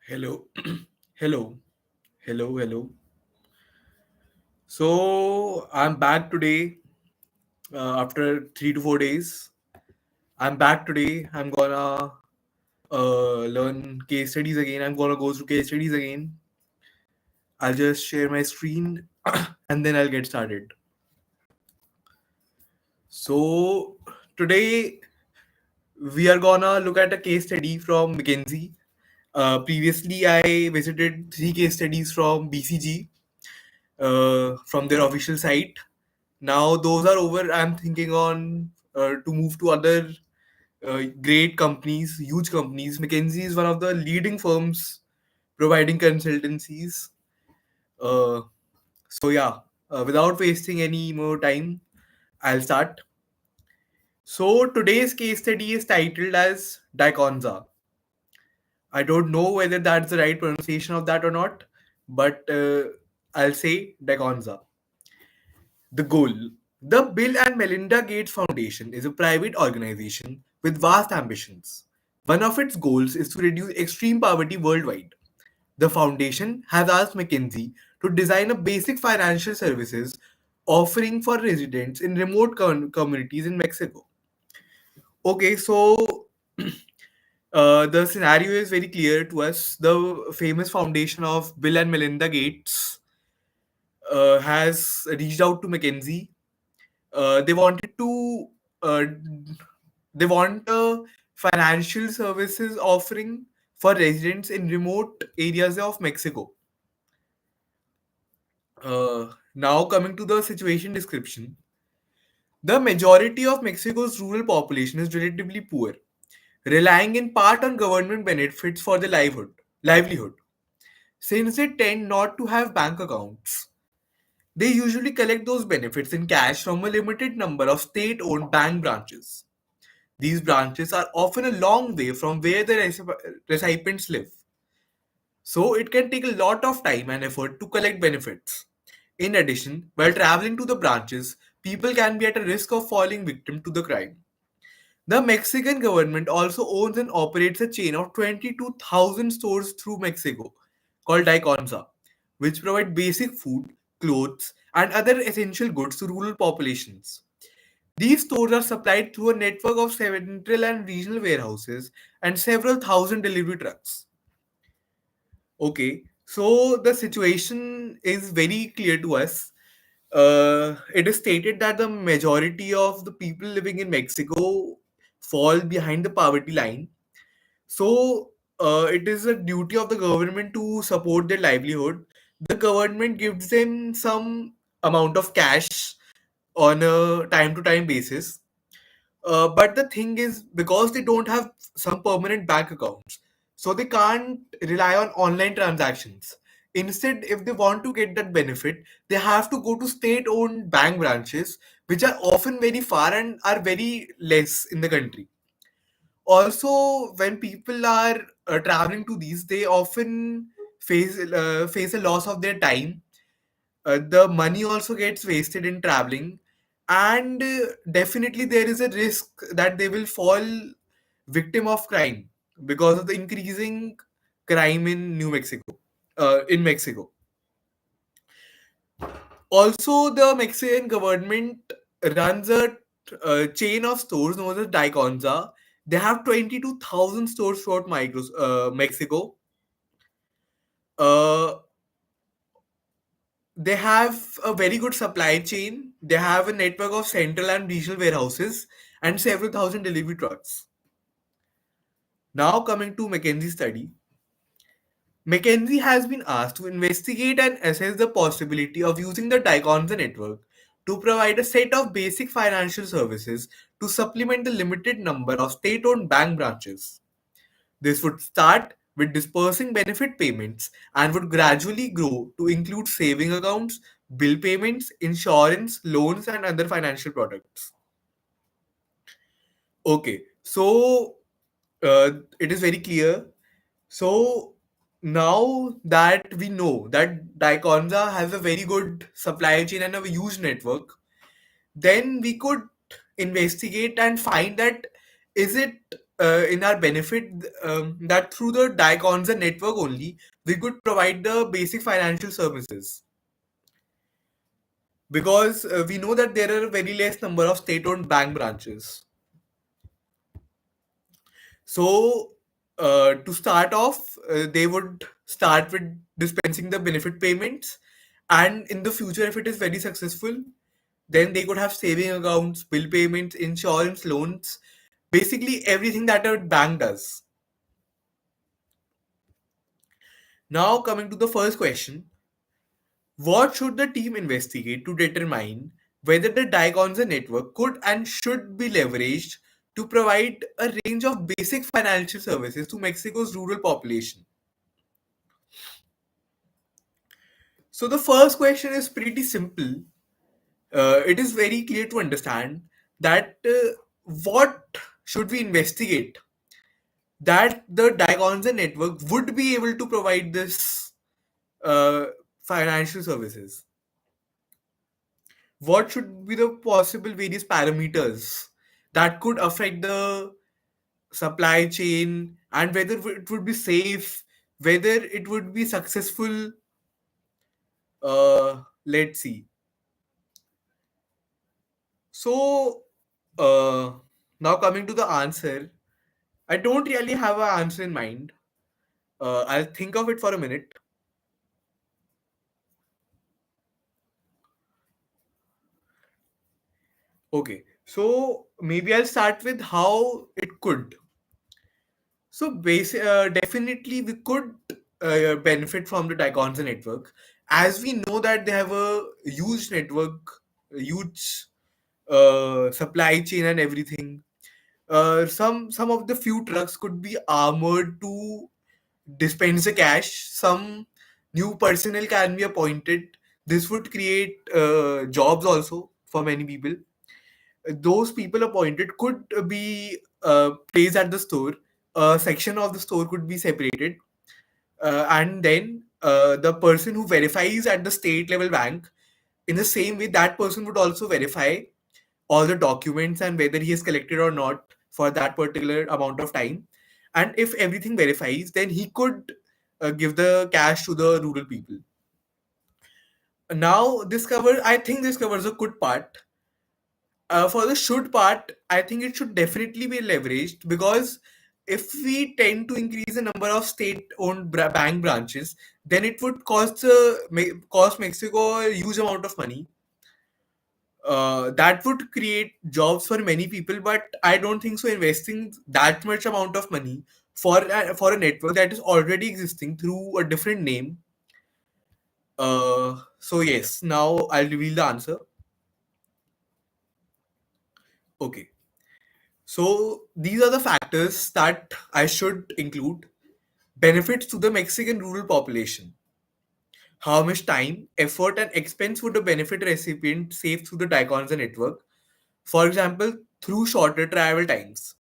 Hello, hello, hello. So I'm back today after 3 to 4 days. I'm back today. I'm gonna learn case studies again. I'm gonna go through case studies again. I'll just share my screen and then I'll get started. So today we are gonna look at a case study from McKinsey. Previously, I visited three case studies from BCG from their official site. Now those are over. I'm thinking on to move to other great companies, huge companies. McKinsey is one of the leading firms providing consultancies. Uh, so yeah, without wasting any more time, I'll start. So today's case study is titled as Diconsa. I don't know whether that's the right pronunciation of that or not, but I'll say Diconsa. The goal. The Bill and Melinda Gates Foundation is a private organization with vast ambitions. One of its goals is to reduce extreme poverty worldwide. The foundation has asked McKinsey to design a basic financial services offering for residents in remote communities in Mexico. Okay, so the scenario is very clear to us. The famous foundation of Bill and Melinda Gates has reached out to McKinsey. They wanted to uh, they want a financial services offering for residents in remote areas of Mexico. Now coming to the situation description, the majority of Mexico's rural population is relatively poor, relying in part on government benefits for their livelihood. Since they tend not to have bank accounts, they usually collect those benefits in cash from a limited number of state-owned bank branches. These branches are often a long way from where the recipients live, so it can take a lot of time and effort to collect benefits. In addition, while traveling to the branches, people can be at a risk of falling victim to the crime. The Mexican government also owns and operates a chain of 22,000 stores through Mexico called Diconsa, which provide basic food, clothes, and other essential goods to rural populations. These stores are supplied through a network of central and regional warehouses and several thousand delivery trucks. Okay, so the situation is very clear to us. It is stated that the majority of the people living in Mexico fall behind the poverty line. So, it is a duty of the government to support their livelihood. The government gives them some amount of cash on a time to time basis. But the thing is, because they don't have some permanent bank accounts, so they can't rely on online transactions. Instead, if they want to get that benefit, they have to go to state owned bank branches, which are often very far and are very less in the country. Also, when people are traveling to these, they often face a loss of their time. The money also gets wasted in traveling, and definitely there is a risk that they will fall victim of crime because of the increasing crime in Mexico. Also, the Mexican government runs a chain of stores known as Diconza. They have 22,000 stores throughout Mexico. Uh, they have a very good supply chain. They have a network of central and regional warehouses and several thousand delivery trucks. Now, coming to McKinsey study, McKinsey has been asked to investigate and assess the possibility of using the Diconza network to provide a set of basic financial services to supplement the limited number of state owned bank branches. This would start with dispersing benefit payments and would gradually grow to include saving accounts, bill payments, insurance, loans, and other financial products. Okay, so it is very clear. So now that we know that Diconza has a very good supply chain and a huge network, then we could investigate and find that is it in our benefit that through the Diconsa network only, we could provide the basic financial services because we know that there are a very less number of state-owned bank branches. So, to start off, they would start with dispensing the benefit payments, and in the future, if it is very successful, then they could have saving accounts, bill payments, insurance, loans, basically everything that a bank does. Now, coming to the first question, what should the team investigate to determine whether the Diagonza network could and should be leveraged to provide a range of basic financial services to Mexico's rural population? So, the first question is pretty simple. It is very clear to understand that what should we investigate that the Diagonza network would be able to provide this uh, financial services. What should be the possible various parameters that could affect the supply chain and whether it would be safe, whether it would be successful. Let's see. So, uh, now coming to the answer, I don't really have an answer in mind. I'll think of it for a minute. Okay, so maybe I'll start with how it could. So, definitely, we could benefit from the Diconsa network, as we know that they have a huge network, a huge supply chain, and everything. Some of the few trucks could be armored to dispense the cash. Some new personnel can be appointed. This would create jobs also for many people. Those people appointed could be placed at the store. A section of the store could be separated, and then the person who verifies at the state level bank, in the same way, that person would also verify all the documents and whether he has collected or not for that particular amount of time. And if everything verifies, then he could give the cash to the rural people. Now, I think this covers a good part. For the should part, I think it should definitely be leveraged because if we tend to increase the number of state-owned bank branches, then it would cost Mexico a huge amount of money. That would create jobs for many people, but I don't think so. Investing that much amount of money for a network that is already existing through a different name. So yes, now I'll reveal the answer. Okay. So these are the factors that I should include. Benefits to the Mexican rural population. How much time, effort, and expense would the benefit recipient save through the Diconsa network? For example, through shorter travel times.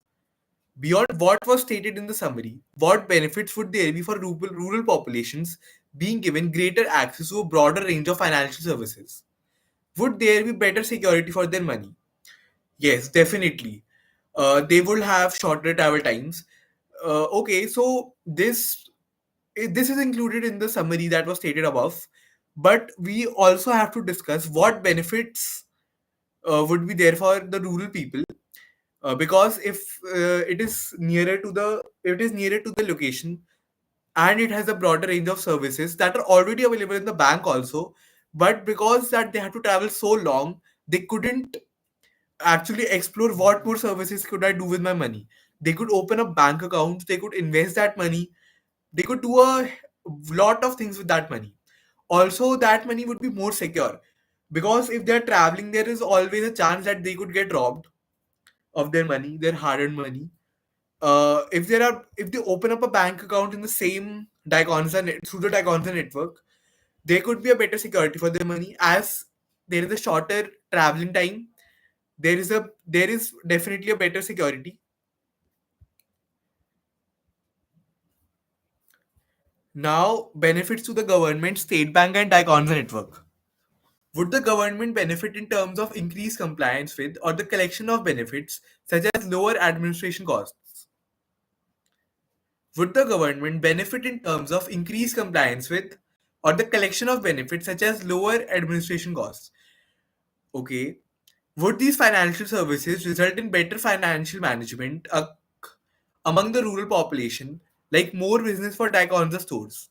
Beyond what was stated in the summary, what benefits would there be for rural populations being given greater access to a broader range of financial services? Would there be better security for their money? Yes, definitely. They would have shorter travel times. Okay, so this is included in the summary that was stated above, but we also have to discuss what benefits would be there for the rural people. Because if it is nearer to the location and it has a broader range of services that are already available in the bank also, but because that they have to travel so long, they couldn't actually explore what more services could I do with my money. They could open up bank accounts, they could invest that money, they could do a lot of things with that money. Also, that money would be more secure because if they're traveling, there is always a chance that they could get robbed of their money, their hard-earned money. If they open up a bank account in the same through the Diconsa network, there could be a better security for their money as there is a shorter traveling time. There is definitely a better security. Now, benefits to the government, state bank, and Diconsa network. Would the government benefit in terms of increased compliance with or the collection of benefits such as lower administration costs? Would the government benefit in terms of increased compliance with or the collection of benefits such as lower administration costs? Okay. Would these financial services result in better financial management among the rural population, like more business for Diconsa stores?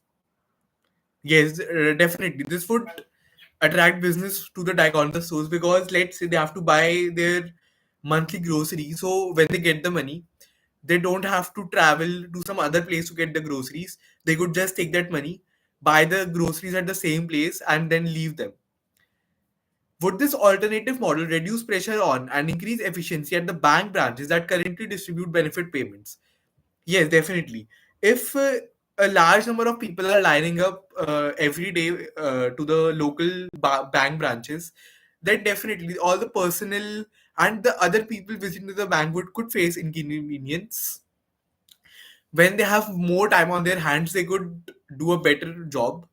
Yes, definitely. This would attract business to the Diconsa stores because let's say they have to buy their monthly groceries. So when they get the money, they don't have to travel to some other place to get the groceries. They could just take that money, buy the groceries at the same place, and then leave them. Would this alternative model reduce pressure on and increase efficiency at the bank branches that currently distribute benefit payments? Yes, definitely. If a large number of people are lining up every day to the local bank branches, then definitely all the personnel and the other people visiting the bank would could face inconvenience. When they have more time on their hands, they could do a better job.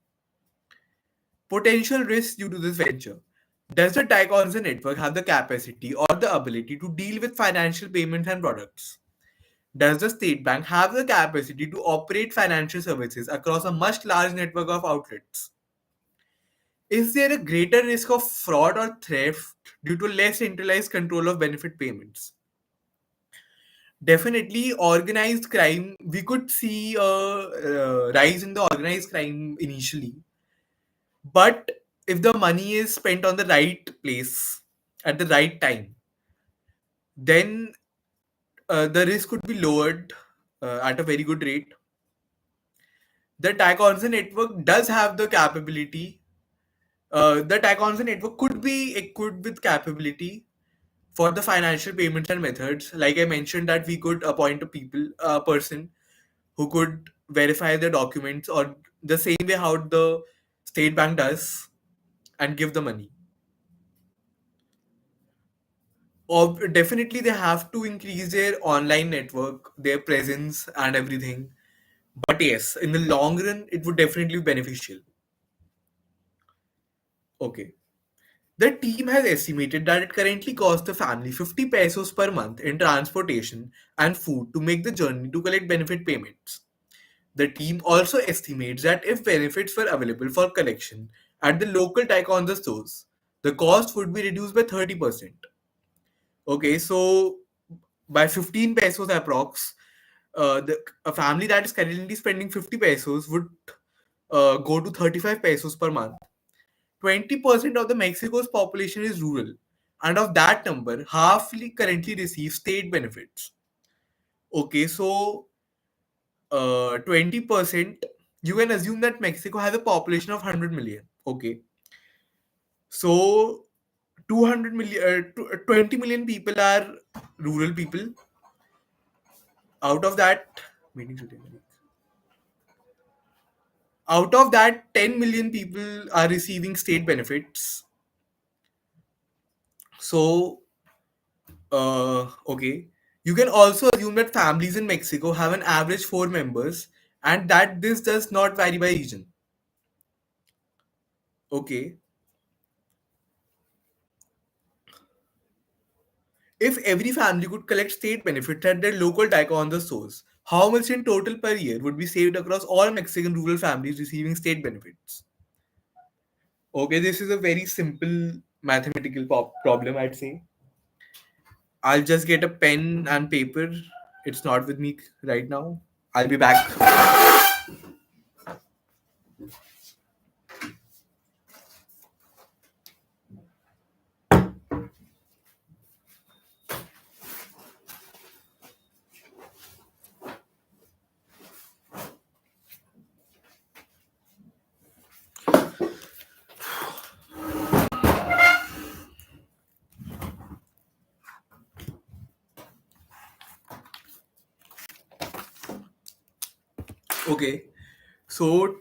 Potential risks due to this venture. Does the Diconsa network have the capacity or the ability to deal with financial payments and products? Does the state bank have the capacity to operate financial services across a much large network of outlets? Is there a greater risk of fraud or theft due to less centralized control of benefit payments? Definitely, organized crime. We could see a rise in the organized crime initially, but if the money is spent on the right place at the right time, then the risk could be lowered at a very good rate. The Diconsa network does have the capability. The Diconsa network could be equipped with capability for the financial payments and methods. Like I mentioned, that we could appoint a person who could verify the documents or the same way how the state bank does and give the money. Or definitely they have to increase their online network, their presence and everything. But yes, in the long run, it would definitely be beneficial. Okay. The team has estimated that it currently costs the family 50 pesos per month in transportation and food to make the journey to collect benefit payments. The team also estimates that if benefits were available for collection at the local taekwondo stores, the cost would be reduced by 30%. Okay, so by 15 pesos approx, a family that is currently spending 50 pesos would go to 35 pesos per month. 20% of the Mexico's population is rural, and of that number, half currently receive state benefits. Okay, so 20%, you can assume that Mexico has a population of 100 million. Okay, so 200 million, 20 million people are rural people. Out of that, meeting today. Out of that, 10 million people are receiving state benefits. So okay. You can also assume that families in Mexico have an average 4 members and that this does not vary by region. Okay. If every family could collect state benefits at their local taekwondo stores, how much in total per year would be saved across all Mexican rural families receiving state benefits? Okay, this is a very simple mathematical problem, I'd say. I'll just get a pen and paper. It's not with me right now. I'll be back. Okay. So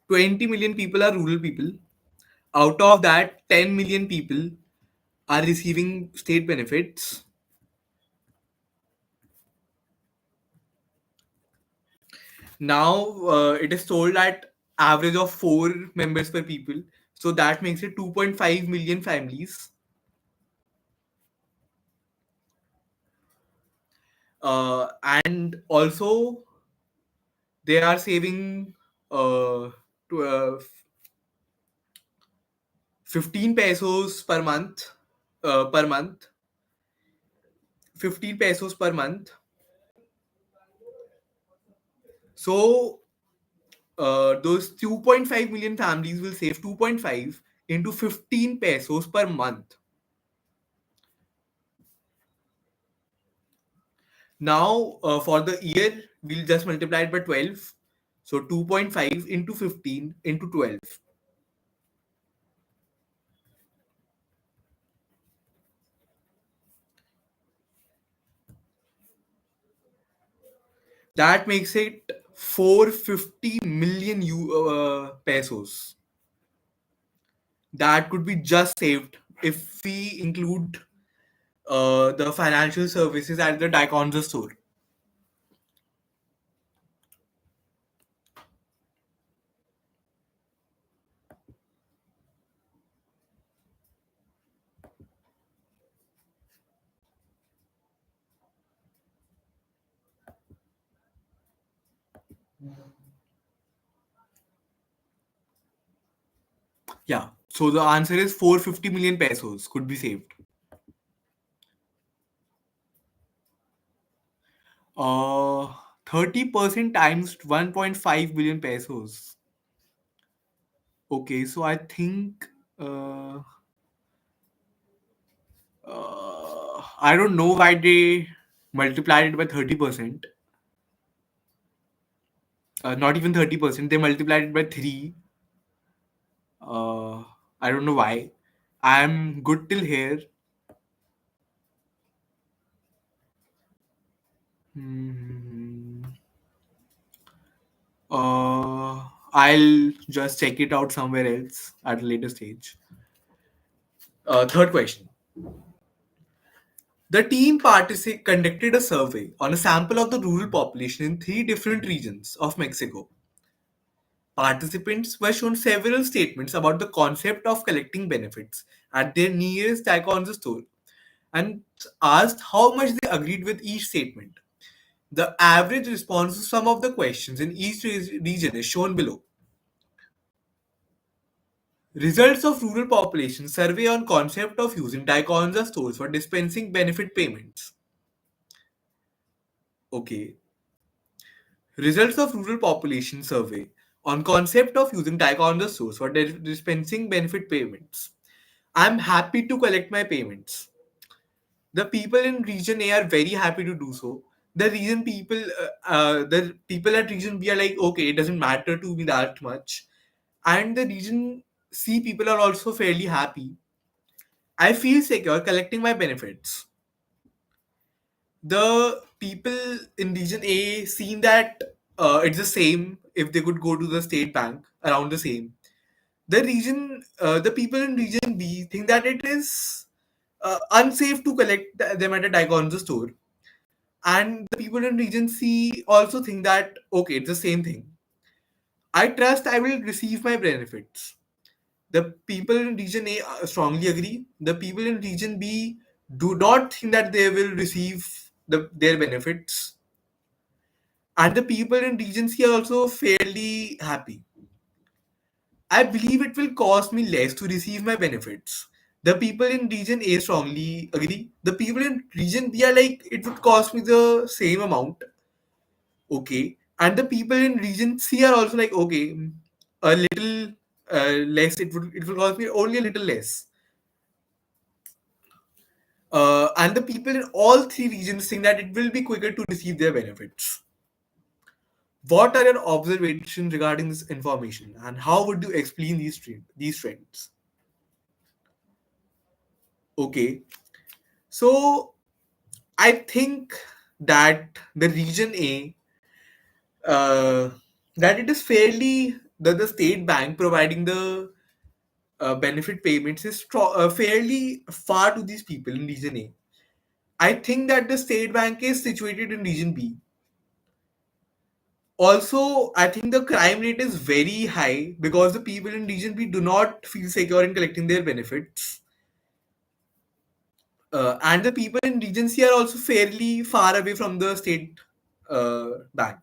20 million people are rural people. Out of that, 10 million people are receiving state benefits. Now it is told at average of 4 members per people. So that makes it 2.5 million families. And also They are saving to 15 pesos per month, 15 pesos per month. So those 2.5 million families will save 2.5 into 15 pesos per month. Now, for the year, we'll just multiply it by 12. So 2.5 into 15 into 12. That makes it 450 million pesos. That could be just saved if we include the financial services at the Diconsa store. Yeah. So the answer is 450 million pesos could be saved. Uh, 30% times 1.5 billion pesos. Okay, so I think uh, I don't know why they multiplied it by 30%. Not even 30%. They multiplied it by 3. Uh, I don't know why. I'm good till here. Hmm. I'll just check it out somewhere else at a later stage. Third question. The team conducted a survey on a sample of the rural population in 3 different regions of Mexico. Participants were shown several statements about the concept of collecting benefits at their nearest Diconsa store and asked how much they agreed with each statement. The average response to some of the questions in each region is shown below. Results of rural population survey on concept of using Diconsa stores for dispensing benefit payments. Okay. Results of rural population survey on concept of using Diconsa stores for dispensing benefit payments. I'm happy to collect my payments. The people in region A are very happy to do so. The people at region B are like, okay, it doesn't matter to me that much. And the region C people are also fairly happy. I feel secure collecting my benefits. The people in region A seen that it's the same if they could go to the state bank around the same. The people in region B think that it is unsafe to collect them at a Diconsa store, and the people in region C also think that okay, it's the same thing. I trust I will receive my benefits. The people in region A strongly agree. The people in region B do not think that they will receive their benefits, and the people in region C are also fairly happy. I believe it will cost me less to receive my benefits. The people in region A strongly agree. The people in region B are like, it would cost me the same amount. Okay. And the people in region C are also like, okay, a little less. It will cost me only a little less. And the people in all 3 regions think that it will be quicker to receive their benefits. What are your observations regarding this information, and how would you explain these trends? Okay, so I think that the region A, that it is fairly that the state bank providing the benefit payments is fairly far to these people in region A. I think that the state bank is situated in region B. Also, I think the crime rate is very high because the people in region B do not feel secure in collecting their benefits. And the people in region C are also fairly far away from the state bank.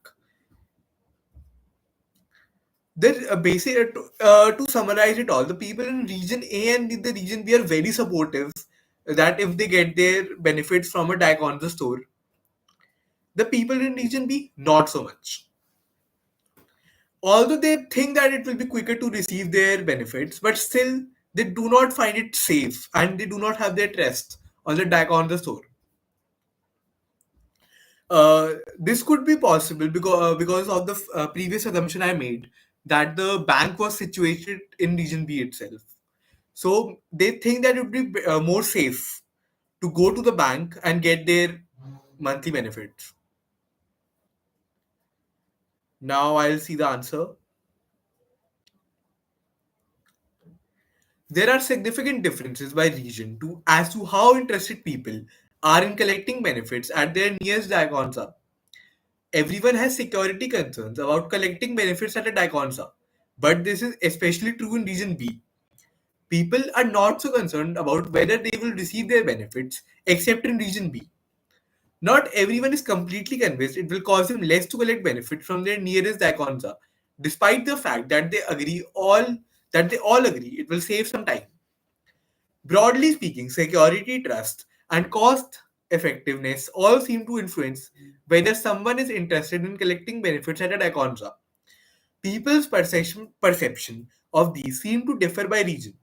To summarize it all, the people in region A and the region B are very supportive that if they get their benefits from a Diconsa store, the people in region B not so much. Although they think that it will be quicker to receive their benefits, but still they do not find it safe and they do not have their trust on the Diconsa store. This could be possible because of the previous assumption I made that the bank was situated in region B itself. So they think that it would be more safe to go to the bank and get their monthly benefits. Now I'll see the answer. There are significant differences by region as to how interested people are in collecting benefits at their nearest diaconsa. Everyone has security concerns about collecting benefits at a diaconsa, but this is especially true in region B. People are not so concerned about whether they will receive their benefits except in region B. Not everyone is completely convinced it will cause them less to collect benefit from their nearest diaconsa, despite the fact that they all agree it will save some time. Broadly speaking, security, trust, and cost effectiveness all seem to influence whether someone is interested in collecting benefits at a diaconsa. People's perception of these seem to differ by region,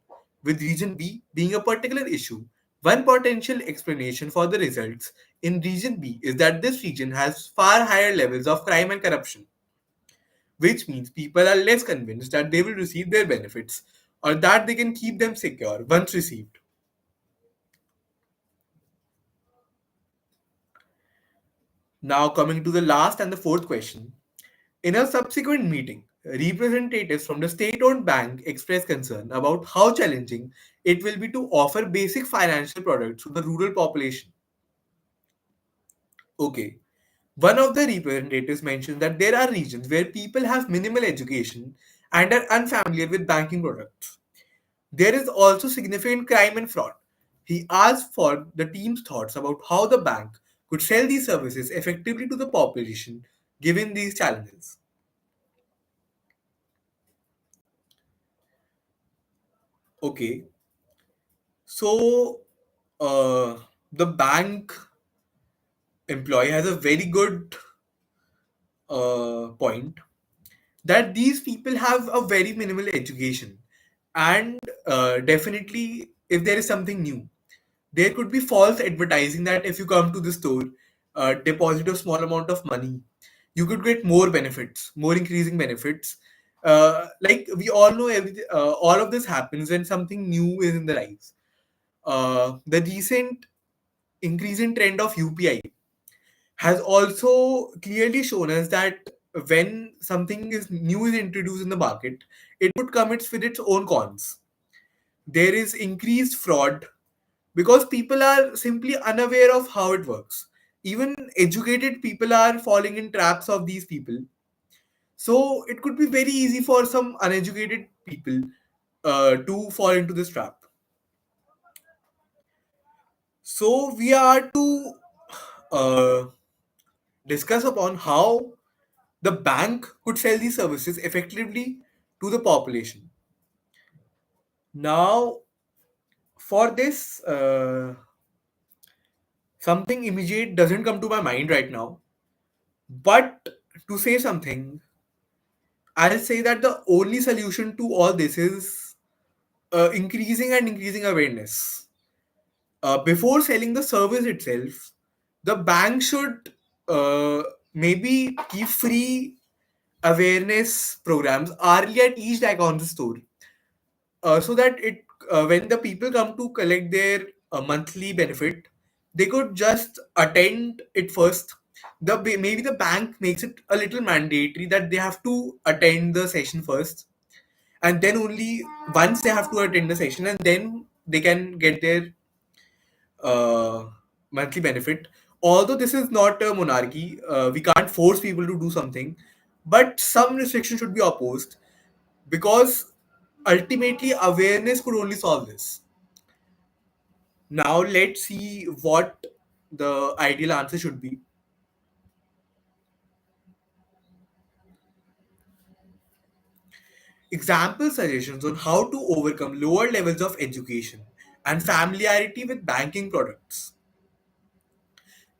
with region B being a particular issue. One potential explanation for the results in region B is that this region has far higher levels of crime and corruption, which means people are less convinced that they will receive their benefits or that they can keep them secure once received. Now, coming to the last and the fourth question. In a subsequent meeting, representatives from the state owned bank expressed concern about how challenging it will be to offer basic financial products to the rural population. Okay. One of the representatives mentioned that there are regions where people have minimal education and are unfamiliar with banking products. There is also significant crime and fraud. He asked for the team's thoughts about how the bank could sell these services effectively to the population given these challenges. Okay, so uh, the bank employee has a very good point that these people have a very minimal education, and definitely if there is something new, there could be false advertising that if you come to the store, deposit a small amount of money, you could get more benefits, more increasing benefits. Like we all know, all of this happens when something new is in the rise. The recent increasing trend of UPI has also clearly shown us that when something is new is introduced in the market, it would come with its own cons. There is increased fraud because people are simply unaware of how it works. Even educated people are falling in traps of these people. So it could be very easy for some uneducated people to fall into this trap. So we are to uh, discuss upon how the bank could sell these services effectively to the population. Now, for this, something immediate doesn't come to my mind right now. But to say something, I'll say that the only solution to all this is increasing awareness. Before selling the service itself, the bank should uh, maybe keep free awareness programs early at each Diconsa store, so that it when the people come to collect their monthly benefit, they could just attend it first. Maybe the bank makes it a little mandatory that they have to attend the session first, and then only once they have to attend the session, and then they can get their uh, monthly benefit. Although this is not a monarchy, we can't force people to do something, but some restriction should be opposed because ultimately awareness could only solve this. Now let's see what the ideal answer should be. Example suggestions on how to overcome lower levels of education and familiarity with banking products.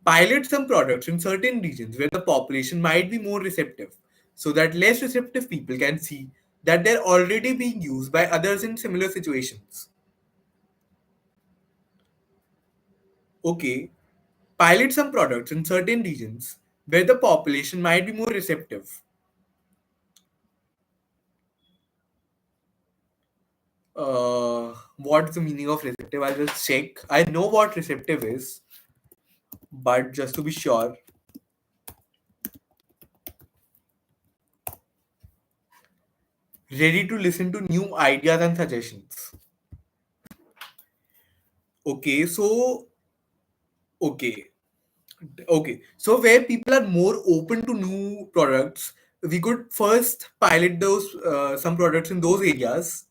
Pilot some products in certain regions where the population might be more receptive, so that less receptive people can see that they're already being used by others in similar situations. Okay, pilot some products in certain regions where the population might be more receptive. What's the meaning of receptive? I'll just check. I know what receptive is, but just to be sure, ready to listen to new ideas and suggestions. Okay, so okay, okay. So where people are more open to new products, we could first pilot those some products in those areas.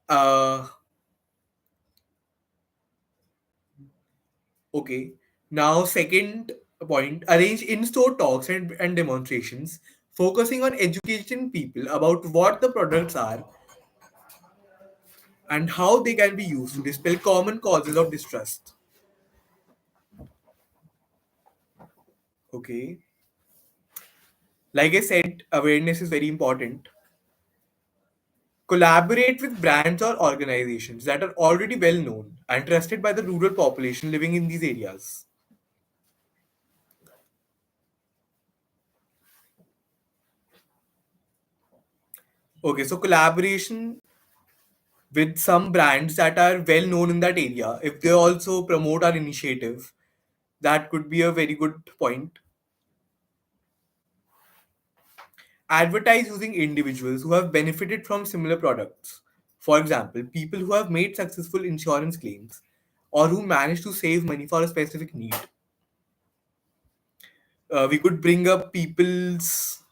Uh, okay. Now, second point: arrange in-store talks and demonstrations, focusing on educating people about what the products are and how they can be used to dispel common causes of distrust. Okay. Like I said, awareness is very important. Collaborate with brands or organizations that are already well known and trusted by the rural population living in these areas. Okay, so collaboration with some brands that are well known in that area, if they also promote our initiative, that could be a very good point. Advertise using individuals who have benefited from similar products. For example, people who have made successful insurance claims or who managed to save money for a specific need. We could bring up people's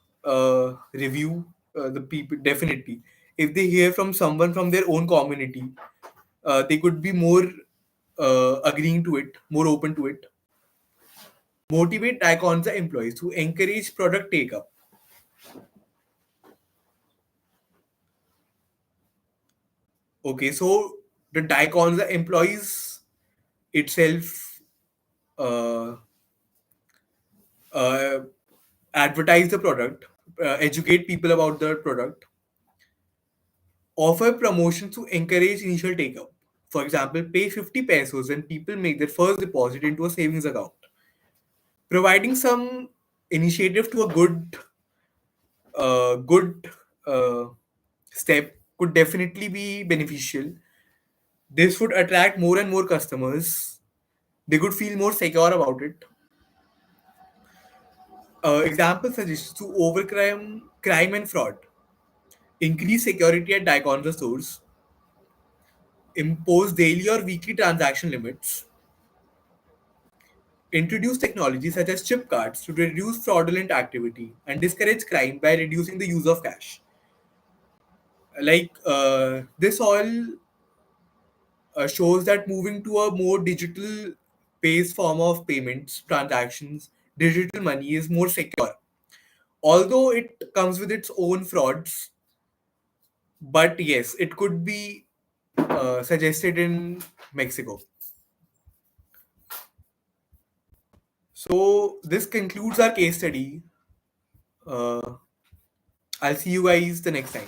review. The people definitely, if they hear from someone from their own community, they could be more agreeing to it, more open to it. Motivate Diconsa employees to encourage product take up. Okay, so the Diconsa employees itself uh, uh, advertise the product, educate people about the product, offer promotions to encourage initial take up. For example, pay 50 pesos when people make their first deposit into a savings account. Providing some initiative to a good uh, step could definitely be beneficial. This would attract more and more customers. They could feel more secure about it. Example suggests to overcome crime and fraud, increase security at Diconsa stores, impose daily or weekly transaction limits, introduce technology such as chip cards to reduce fraudulent activity and discourage crime by reducing the use of cash. This all shows that moving to a more digital based form of payments, transactions, digital money is more secure. Although it comes with its own frauds, but yes, it could be suggested in Mexico. So, this concludes our case study. Uh, I'll see you guys the next time.